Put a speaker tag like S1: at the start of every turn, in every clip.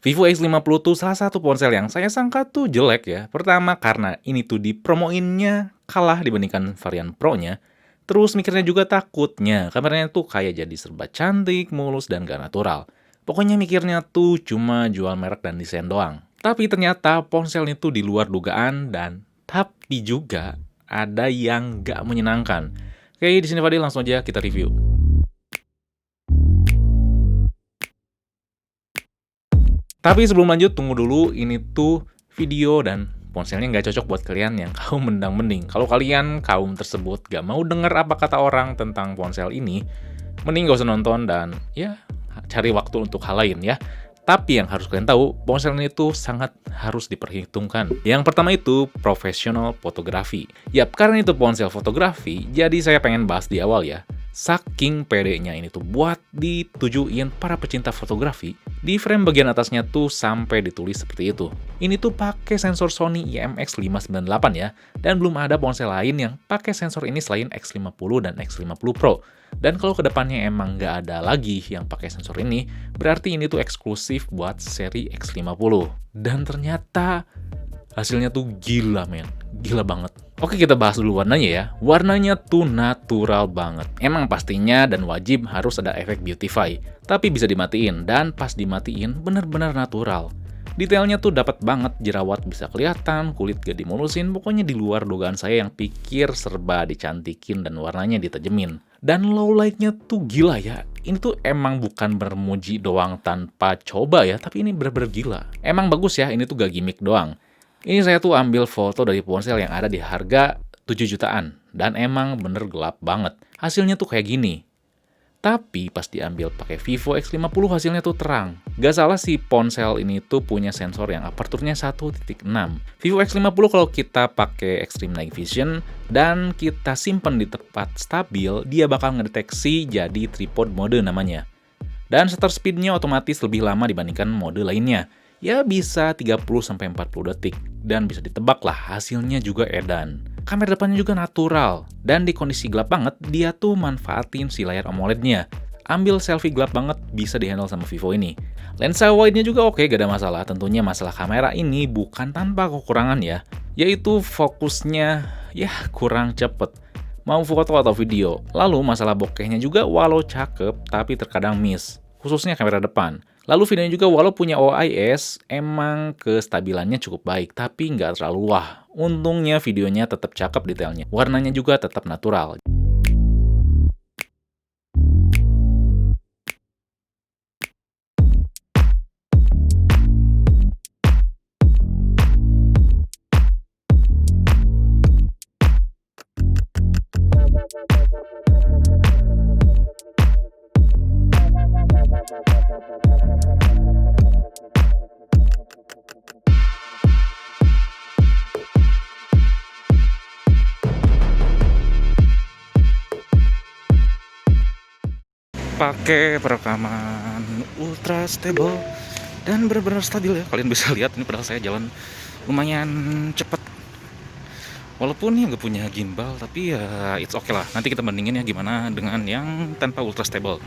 S1: Vivo X50 tuh salah satu ponsel yang saya sangka tuh jelek ya. Pertama karena ini tuh dipromoinnya kalah dibandingkan varian Pro-nya. Terus mikirnya juga takutnya, kameranya tuh kayak jadi serba cantik, mulus, dan gak natural. Pokoknya mikirnya tuh cuma jual merek dan desain doang. Tapi ternyata ponsel itu di luar dugaan dan tapi juga ada yang gak menyenangkan. Oke, di sini Fadil langsung aja kita review. Tapi sebelum lanjut, tunggu dulu, ini tuh video dan ponselnya nggak cocok buat kalian yang kaum mendang-mending. Kalau kalian kaum tersebut gak mau denger apa kata orang tentang ponsel ini, mending gak usah nonton dan ya cari waktu untuk hal lain ya. Tapi yang harus kalian tahu, ponsel ini tuh sangat harus diperhitungkan. Yang pertama itu professional fotografi. Yap, karena itu ponsel fotografi, jadi saya pengen bahas di awal ya. Saking pedenya ini tuh buat ditujuin para pecinta fotografi, di frame bagian atasnya tuh sampai ditulis seperti itu. Ini tuh pakai sensor Sony IMX598 ya, dan belum ada ponsel lain yang pakai sensor ini selain X50 dan X50 Pro. Dan kalau kedepannya emang nggak ada lagi yang pakai sensor ini, berarti ini tuh eksklusif buat seri X50. Dan ternyata hasilnya tuh gila men, gila banget. Oke, kita bahas dulu warnanya ya. Warnanya tuh natural banget. Emang pastinya dan wajib harus ada efek beautify, tapi bisa dimatiin dan pas dimatiin bener-bener natural. Detailnya tuh dapat banget, jerawat bisa kelihatan, kulit gak dimulusin, pokoknya di luar dugaan saya yang pikir serba dicantikin dan warnanya ditajemin. Dan low light-nya tuh gila ya. Ini tuh emang bukan bermuji doang tanpa coba ya, tapi ini bener-bener gila. Emang bagus ya, ini tuh gak gimmick doang. Ini saya tuh ambil foto dari ponsel yang ada di harga 7 jutaan. Dan emang bener gelap banget. Hasilnya tuh kayak gini. Tapi pas diambil pakai Vivo X50 hasilnya tuh terang. Gak salah sih ponsel ini tuh punya sensor yang aperturnya 1.6. Vivo X50 kalau kita pakai Extreme Night Vision dan kita simpan di tempat stabil, dia bakal ngedeteksi jadi tripod mode namanya. Dan shutter speed-nya otomatis lebih lama dibandingkan mode lainnya. Ya bisa 30-40 detik. Dan bisa ditebak lah hasilnya juga edan. Kamera depannya juga natural. Dan di kondisi gelap banget, dia tuh manfaatin si layar AMOLED-nya. Ambil selfie gelap banget bisa dihandle sama Vivo ini. Lensa wide-nya juga oke, gak ada masalah. Tentunya masalah kamera ini bukan tanpa kekurangan ya. Yaitu fokusnya ya kurang cepet. Mau foto atau video. Lalu masalah bokehnya juga walau cakep tapi terkadang miss. Khususnya kamera depan. Lalu videonya juga walau punya OIS, emang kestabilannya cukup baik, tapi nggak terlalu wah. Untungnya videonya tetap cakep detailnya. Warnanya juga tetap natural. Pakai perekaman ultra stable dan benar-benar stabil ya. Kalian bisa lihat ini padahal saya jalan lumayan cepet. Walaupun ya nggak punya gimbal, tapi ya it's okay lah. Nanti kita bandingin ya gimana dengan yang tanpa ultra stable.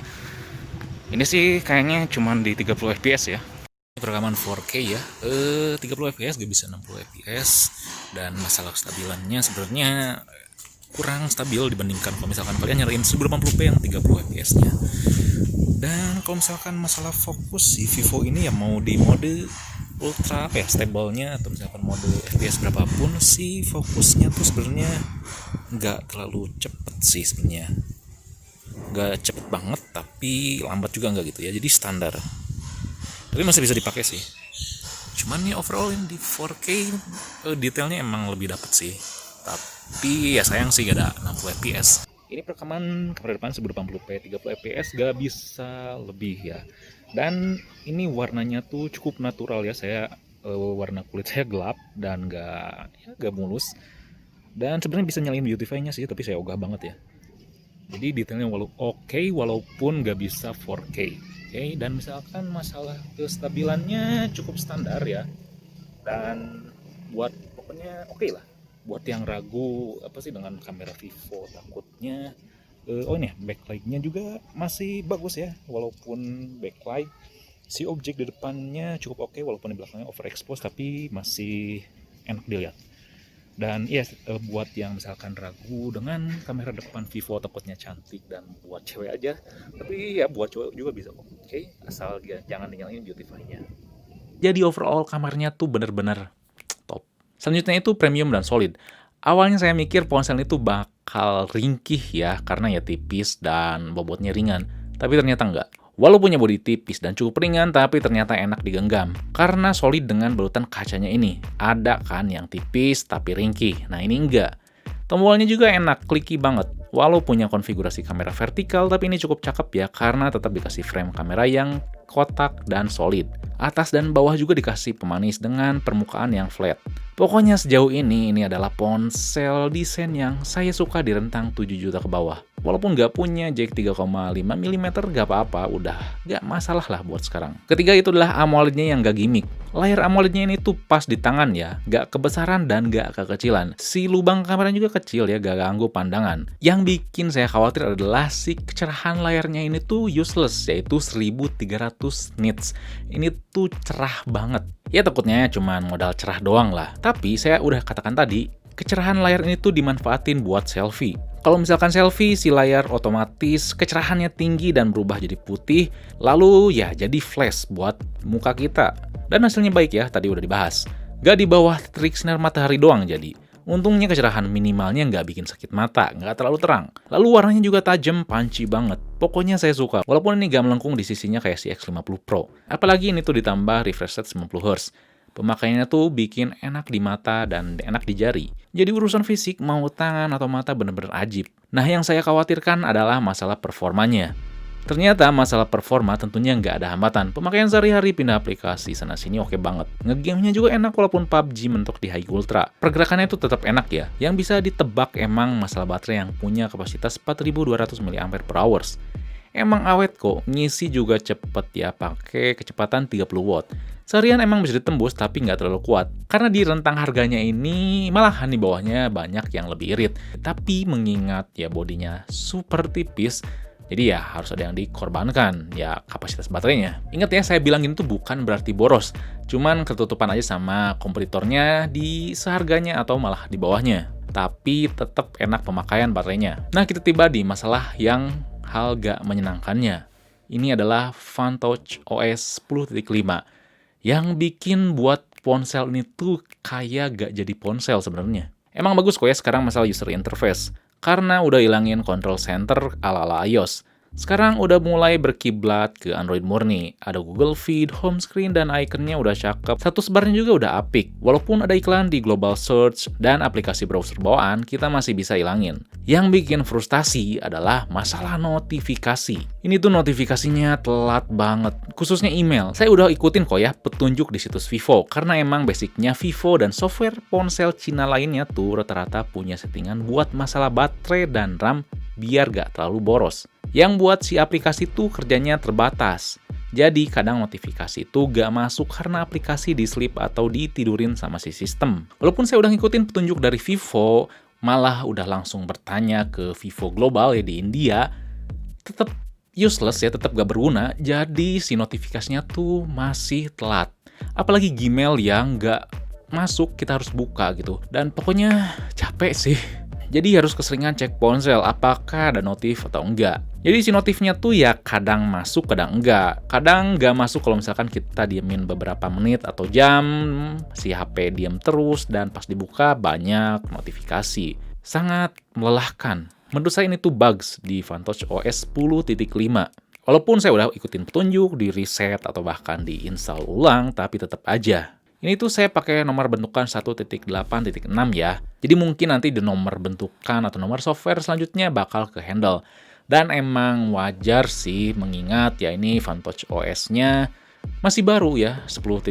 S1: Ini sih kayaknya cuma di 30 fps ya. Perekaman 4K ya, 30 fps gak bisa 60 fps. Dan masalah kestabilannya sebenarnya kurang stabil dibandingkan kalau misalkan kalian nyalain 1080p yang 30 fps nya. Dan kalau misalkan masalah fokus si Vivo ini ya mau di mode ultra apa ya stable-nya atau misalkan mode fps berapapun sih fokusnya tuh sebenarnya nggak terlalu cepet sih sebenarnya. Nggak cepet banget tapi lambat juga nggak gitu ya, jadi standar. Tapi masih bisa dipakai sih. Cuman nih overall di 4K detailnya emang lebih dapet sih. Tapi ya sayang sih gak ada 60 fps. Ini perekaman kamera depan 1080p, 30 fps gak bisa lebih ya. Dan ini warnanya tuh cukup natural ya. Saya warna kulit saya gelap dan gak mulus. Dan sebenarnya bisa nyalain beautify-nya sih, tapi saya ogah banget ya. Jadi detailnya walaupun gak bisa 4K. Oke, dan misalkan masalah kestabilannya cukup standar ya. Dan buat pokoknya oke lah. Buat yang ragu apa sih dengan kamera Vivo takutnya ini backlight-nya juga masih bagus ya, walaupun backlight Si objek di depannya cukup oke, walaupun di belakangnya overexpose, tapi masih enak dilihat. Dan iya, buat yang misalkan ragu dengan kamera depan Vivo takutnya cantik dan buat cewek aja, tapi ya buat cowok juga bisa kok. Oke, asal jangan dinyalain beautify-nya. Jadi overall kamarnya tuh bener-bener top. Selanjutnya itu premium dan solid. Awalnya saya mikir ponsel itu bakal ringkih ya, karena ya tipis dan bobotnya ringan. Tapi ternyata enggak. Walaupun punya bodi tipis dan cukup ringan, tapi ternyata enak digenggam. Karena solid dengan balutan kacanya ini. Ada kan yang tipis tapi ringkih. Nah ini enggak. Tombolnya juga enak, clicky banget. Walau punya konfigurasi kamera vertikal, tapi ini cukup cakep ya, karena tetap dikasih frame kamera yang kotak dan solid. Atas dan bawah juga dikasih pemanis dengan permukaan yang flat. Pokoknya sejauh ini adalah ponsel desain yang saya suka di rentang 7 juta ke bawah. Walaupun nggak punya jack 3,5 mm, nggak apa-apa, udah nggak masalah lah buat sekarang. Ketiga itu adalah AMOLED-nya yang nggak gimmick. Layar AMOLED-nya ini tuh pas di tangan ya, nggak kebesaran dan nggak kekecilan. Si lubang kamera juga kecil ya, nggak ganggu pandangan. Yang bikin saya khawatir adalah si kecerahan layarnya ini tuh useless, yaitu 1300 nits. Ini tuh cerah banget. Ya takutnya cuman modal cerah doang lah. Tapi saya udah katakan tadi, kecerahan layar ini tuh dimanfaatin buat selfie. Kalau misalkan selfie, si layar otomatis kecerahannya tinggi dan berubah jadi putih, lalu ya jadi flash buat muka kita. Dan hasilnya baik ya, tadi udah dibahas. Gak di bawah terik sinar matahari doang jadi. Untungnya kecerahan minimalnya nggak bikin sakit mata, nggak terlalu terang. Lalu warnanya juga tajam, punchy banget. Pokoknya saya suka, walaupun ini nggak melengkung di sisinya kayak si X50 Pro. Apalagi ini tuh ditambah refresh rate 90Hz. Pemakaiannya tuh bikin enak di mata dan enak di jari. Jadi urusan fisik, mau tangan atau mata bener-bener ajib. Nah yang saya khawatirkan adalah masalah performanya. Ternyata masalah performa tentunya nggak ada hambatan. Pemakaian sehari-hari pindah aplikasi sana-sini oke banget. Ngegame-nya juga enak walaupun PUBG mentok di high ultra. Pergerakannya itu tetap enak ya. Yang bisa ditebak emang masalah baterai yang punya kapasitas 4200 mAh. Emang awet kok, ngisi juga cepet ya, pakai kecepatan 30 watt. Seharian emang bisa ditembus tapi nggak terlalu kuat. Karena di rentang harganya ini, malahan di bawahnya banyak yang lebih irit. Tapi mengingat ya bodinya super tipis, jadi ya harus ada yang dikorbankan, ya kapasitas baterainya. Ingat ya, saya bilang ini tuh bukan berarti boros. Cuman ketutupan aja sama kompetitornya di seharganya atau malah di bawahnya. Tapi tetap enak pemakaian baterainya. Nah kita tiba di masalah yang hal gak menyenangkannya. Ini adalah Fantouch OS 10.5. Yang bikin buat ponsel ini tuh kayak gak jadi ponsel sebenarnya. Emang bagus kok ya sekarang masalah user interface. Karena udah ilangin control center ala-ala iOS. Sekarang udah mulai berkiblat ke Android murni. Ada Google Feed, home screen, dan ikonnya udah cakep. Status barnya juga udah apik. Walaupun ada iklan di global search dan aplikasi browser bawaan, kita masih bisa ilangin. Yang bikin frustasi adalah masalah notifikasi. Ini tuh notifikasinya telat banget. Khususnya email. Saya udah ikutin kok ya petunjuk di situs Vivo. Karena emang basicnya Vivo dan software ponsel Cina lainnya tuh rata-rata punya settingan buat masalah baterai dan RAM biar gak terlalu boros. Yang buat si aplikasi tuh kerjanya terbatas. Jadi kadang notifikasi itu gak masuk karena aplikasi di-sleep atau ditidurin sama si sistem. Walaupun saya udah ngikutin petunjuk dari Vivo, malah udah langsung bertanya ke Vivo Global ya di India, tetap useless ya, tetap gak berguna. Jadi si notifikasinya tuh masih telat. Apalagi Gmail yang gak masuk, kita harus buka gitu. Dan pokoknya capek sih. Jadi harus keseringan cek ponsel apakah ada notif atau enggak. Jadi si notifnya tuh ya kadang masuk, kadang enggak. Kadang enggak masuk kalau misalkan kita diemin beberapa menit atau jam, si HP diem terus dan pas dibuka banyak notifikasi. Sangat melelahkan. Menurut saya ini tuh bugs di Fantouch OS 10.5. Walaupun saya udah ikutin petunjuk, di reset atau bahkan di install ulang, tapi tetap aja. Ini tuh saya pakai nomor bentukan 1.8.6 ya. Jadi mungkin nanti di nomor bentukan atau nomor software selanjutnya bakal ke handle. Dan emang wajar sih mengingat ya ini Fantouch OS-nya masih baru ya, 10.5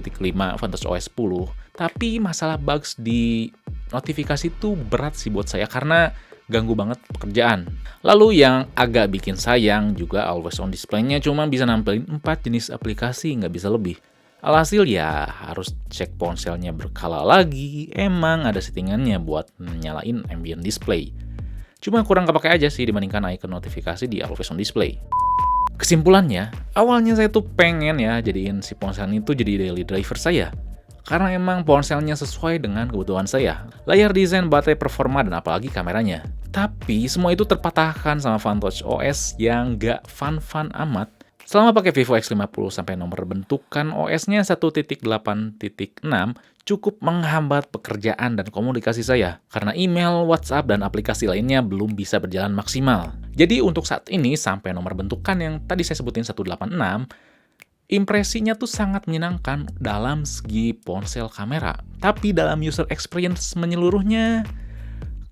S1: Fantouch OS 10. Tapi masalah bugs di notifikasi tuh berat sih buat saya karena ganggu banget pekerjaan. Lalu yang agak bikin sayang juga always on display-nya cuma bisa nampilin 4 jenis aplikasi, nggak bisa lebih. Alhasil ya harus cek ponselnya berkala lagi, emang ada settingannya buat nyalain ambient display. Cuma kurang kepake aja sih dibandingkan icon notifikasi di always on display. Kesimpulannya, awalnya saya tuh pengen ya jadiin si ponsel ini tuh jadi daily driver saya. Karena emang ponselnya sesuai dengan kebutuhan saya. Layar desain, baterai, performa, dan apalagi kameranya. Tapi semua itu terpatahkan sama FunTouch OS yang gak fun-fun amat. Selama pakai Vivo X50 sampai nomor bentukan OS-nya 1.8.6 cukup menghambat pekerjaan dan komunikasi saya karena email, WhatsApp, dan aplikasi lainnya belum bisa berjalan maksimal. Jadi untuk saat ini sampai nomor bentukan yang tadi saya sebutin 186, impresinya tuh sangat menyenangkan dalam segi ponsel kamera. Tapi dalam user experience menyeluruhnya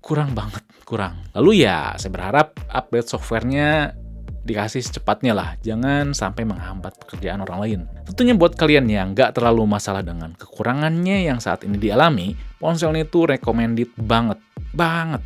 S1: kurang banget, kurang. Lalu ya saya berharap update softwarenya dikasih secepatnya lah, jangan sampai menghambat pekerjaan orang lain. Tentunya buat kalian yang nggak terlalu masalah dengan kekurangannya yang saat ini dialami, ponsel ini tuh recommended banget, banget.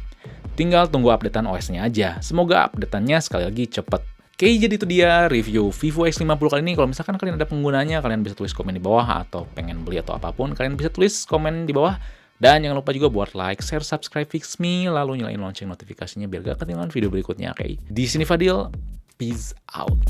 S1: Tinggal tunggu updatean OS-nya aja. Semoga updateannya sekali lagi cepet. Oke, jadi itu dia review Vivo X50 kali ini. Kalau misalkan kalian ada penggunanya, kalian bisa tulis komen di bawah, atau pengen beli atau apapun, kalian bisa tulis komen di bawah. Dan jangan lupa juga buat like, share, subscribe Fixme, lalu nyalain lonceng notifikasinya biar gak ketinggalan video berikutnya, oke? Di sini Fadil, peace out.